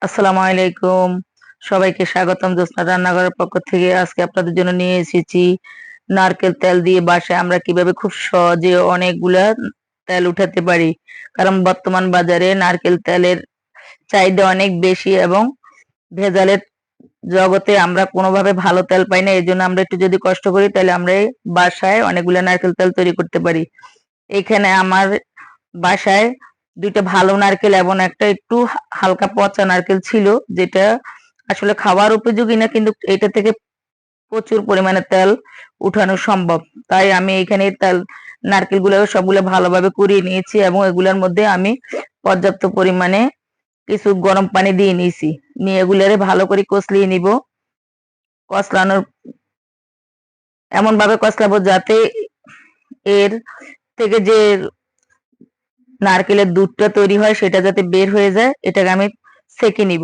আসসালামু আলাইকুম। সবাইকে স্বাগতম জ্যোৎস্না রান্নাঘরের পক্ষ থেকে। আজকে আপনাদের জন্য নিয়ে এসেছি নারকেল তেল দিয়ে বাসায় আমরা কিভাবে খুব সহজে অনেকগুলা তেল উঠাতে পারি। কারণ বর্তমান বাজারে নারকেল তেলের চাহিদা অনেক বেশি এবং ভেজালের জগতে আমরা কোনোভাবে ভালো তেল পাই না। এজন্য আমরা একটু যদি কষ্ট করি তাহলে আমরা এই বাসায় অনেকগুলা নারকেল তেল তৈরি করতে পারি। এখানে আমার বাসায় ২ টা ভালো নারকেল এবং একটা একটু হালকা পচা নারকেল ছিল, যেটা আসলে খাওয়ার উপযোগী না, কিন্তু এটা থেকে প্রচুর পরিমাণে তেল উঠানো সম্ভব। তাই আমি এখানে নারকেলগুলো সবগুলো ভালোভাবে কুড়িয়ে নিয়েছি এবং এগুলোর মধ্যে আমি পর্যাপ্ত পরিমাণে কিছু গরম পানি দিয়ে নিয়েছি। নিয়ে এগুলারে ভালো করে কষলিয়ে নিব। কষলানোর এমন ভাবে কষলাবো যাতে এর থেকে যে নারকেলের দুধটা তৈরি হয় সেটা যাতে বের হয়ে যায়, এটাকে আমি সেঁকে নিব।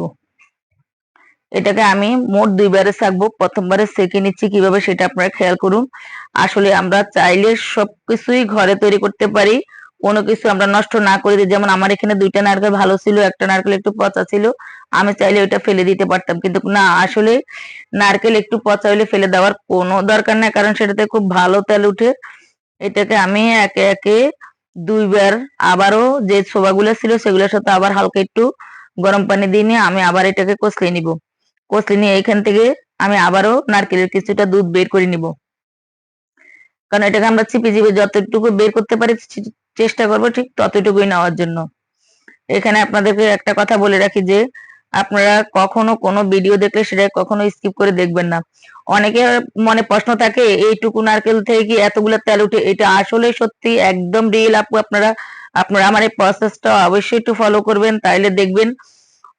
এটাকে আমি মোট ২ বারে ছাঁকবো। প্রথমবারে সেঁকে নিচ্ছি কিভাবে সেটা আপনারা খেয়াল করুন। আসলে আমরা চাইলে সবকিছুই ঘরে তৈরি করতে পারি, কোনো কিছু আমরা নষ্ট না করে দিই। যেমন আমার এখানে ২ টা নারকেল ভালো ছিল, একটা নারকেল একটু পচা ছিল। আমি চাইলে ওইটা ফেলে দিতে পারতাম, কিন্তু না, আসলে নারকেল একটু পচা হলে ফেলে দেওয়ার কোনো দরকার নাই, কারণ সেটাতে খুব ভালো তেল উঠে। এটাকে আমি একে একে ২ বার আবারও যে ছোবাগুলো ছিল সেগুলোর সাথে আবার হালকা একটু গরম পানি দিয়ে নিয়ে আমি আবার এটাকে কষলিয়ে নিব। কষলিয়ে নিয়ে এখান থেকে আমি আবারও নারকেলের কিছুটা দুধ বের করে নিব, কারণ এটাকে আমরা চিপে চিপে যতটুকু বের করতে পারি চেষ্টা করব ঠিক ততটুকুই নেওয়ার জন্য। এখানে আপনাদেরকে একটা কথা বলে রাখি যে আপনারা কখনো কোনো ভিডিও দেখলে সেটা কখনো স্কিপ করে দেখবেন না। অনেকের মনে প্রশ্ন থাকে এইটুকু নারকেল থেকে কি এতগুলো তেল উঠে? এটা আসলে সত্যি একদম রিয়েল আপু। আপনারা আপনারা আমার এই প্রসেসটা অবশ্যই একটু ফলো করবেন, তাইলে দেখবেন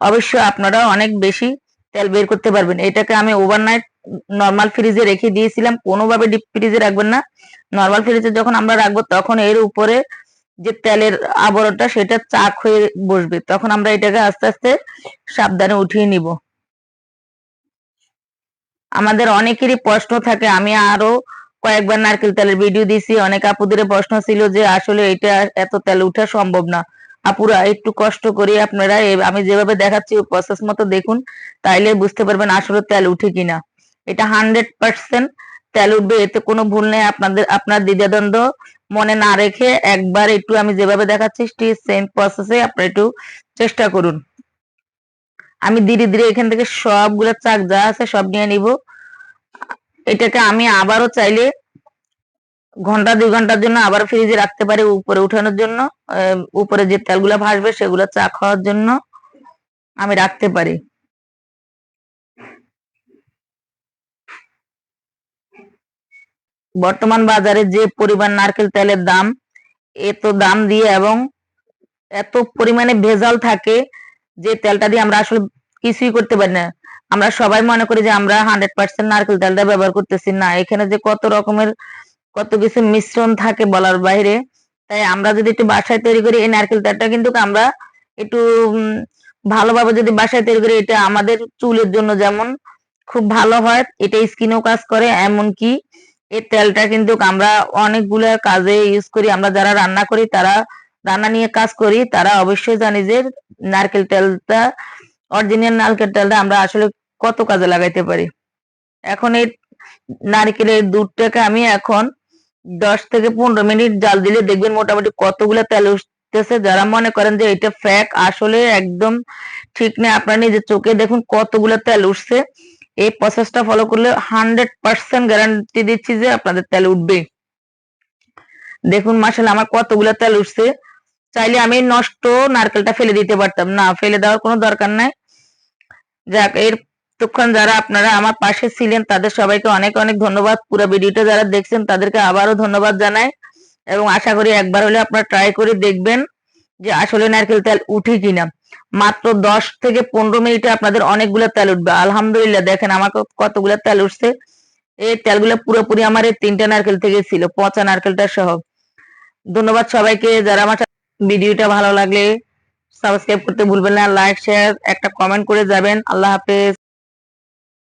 অবশ্যই আপনারা অনেক বেশি তেল বের করতে পারবেন। এটাকে আমি ওভারনাইট নরমাল ফ্রিজে রেখে দিয়েছিলাম। কোনোভাবে ডিপ ফ্রিজে রাখবেন না। নরমাল ফ্রিজে যখন আমরা রাখবো তখন এর উপরে যে তেলের আবরণটা সেটা চাক হয়ে বসবে। তখন আমরা এটাকে আস্তে আস্তে সাবধানে উঠিয়ে নিব। আমাদের অনেকেরই প্রশ্ন থাকে, আমি আরো কয়েকবার নারকেল তেলের ভিডিও দিছি, অনেক আপুদের প্রশ্ন ছিল যে আসলে এটা এত তেল উঠা সম্ভব না। আপুরা একটু কষ্ট করে আপনারা আমি যেভাবে দেখাচ্ছি ওই প্রসেস মতো দেখুন, তাইলে বুঝতে পারবেন আসলে তেল উঠে কিনা। এটা 100% তেল উঠবে, এতে কোনো ভুল নেই। আপনার দ্বিধাদ্বন্দ্ব মনে না রেখে একবার একটু আমি যেভাবে দেখাচ্ছি ঠিক সেম প্রসেসে আপনারা একটু চেষ্টা করুন। আমি ধীরে ধীরে এখান থেকে সবগুলো চাক যা আছে সব নিয়ে নিব। এটাকে আমি আবারও চাইলে ঘন্টা ২ ঘন্টার জন্য আবার ফ্রিজে রাখতে পারি, উপরে উঠানোর জন্য। উপরে যে তেলগুলো ভাসবে সেগুলো চা খাওয়ার জন্য আমি রাখতে পারি। বর্তমান বাজারে যে পরিমাণ নারকেল তেলের দাম, এত দাম দিয়ে এবং এত পরিমাণে ভেজাল থাকে যে তেলটা দিয়ে আমরা আসলে কিছুই করতে পারি না। আমরা সবাই মনে করি যে আমরা 100% নারকেল তেলটা ব্যবহার করতেছি। না, এখানে যে কত রকমের কত কিছু মিশ্রণ থাকে বলার বাইরে। তাই আমরা যদি একটু বাসায় তৈরি করি এই নারকেল তেলটা, কিন্তু আমরা একটু ভালোভাবে যদি বাসায় তৈরি করি, এটা আমাদের চুলের জন্য যেমন খুব ভালো হয়, এটা স্কিনেও কাজ করে। এমনকি এই তেলটা কিন্তু আমরা অনেকগুলা কাজে ইউজ করি। আমরা যারা রান্না করি, তারা রান্না নিয়ে কাজ করি, তারা অবশ্যই জানি যে নারকেল তেলটা, অরিজিনাল নারকেল তেলটা আমরা আসলে কত কাজে লাগাইতে পারি। এখন এই নারকেলের দুধটাকে আমি এখন ১০ থেকে ১৫ মিনিট জাল দিলে দেখবেন মোটামুটি কতগুলা তেল উঠতেছে। যারা মনে করেন যে এটা ফেক, আসলে একদম ঠিক না। আপনারা নিজের চোখে দেখুন কতগুলা তেল উঠছে। এই প্রসেসটা ফলো করলে 100% গ্যারান্টি দিচ্ছি যে আপনাদের তেল উঠবে। দেখুন মাশাআল্লাহ আমার কতগুলা তেল উঠছে। চাইলে আমি নষ্ট নারকেলটা ফেলে দিতে পারতাম, না, ফেলে দেওয়ার কোনো দরকার নাই। যাক, এতক্ষণ যারা আপনারা আমার পাশে ছিলেন তাদের সবাইকে অনেক অনেক ধন্যবাদ। পুরো ভিডিওটা যারা দেখছেন তাদেরকে আবারও ধন্যবাদ জানাই, এবং আশা করি একবার হলে আপনারা ট্রাই করে দেখবেন যে আসলে নারকেল তেল উঠে কিনা। মাত্র ১০ থেকে ১৫ মিনিটে আপনাদের অনেকগুলো তেল উঠবে। আলহামদুলিল্লাহ, দেখেন আমার কতগুলো তেল উঠছে। এই তেলগুলো পুরোপুরি আমার এই ৩টা নারকেল থেকে ছিল, পচা নারকেলটা সহ। ধন্যবাদ সবাইকে। যারা আমার ভিডিওটা ভালো লাগলে সাবস্ক্রাইব করতে ভুলবেন না, লাইক শেয়ার একটা কমেন্ট করে যাবেন। আল্লাহ হাফেজ।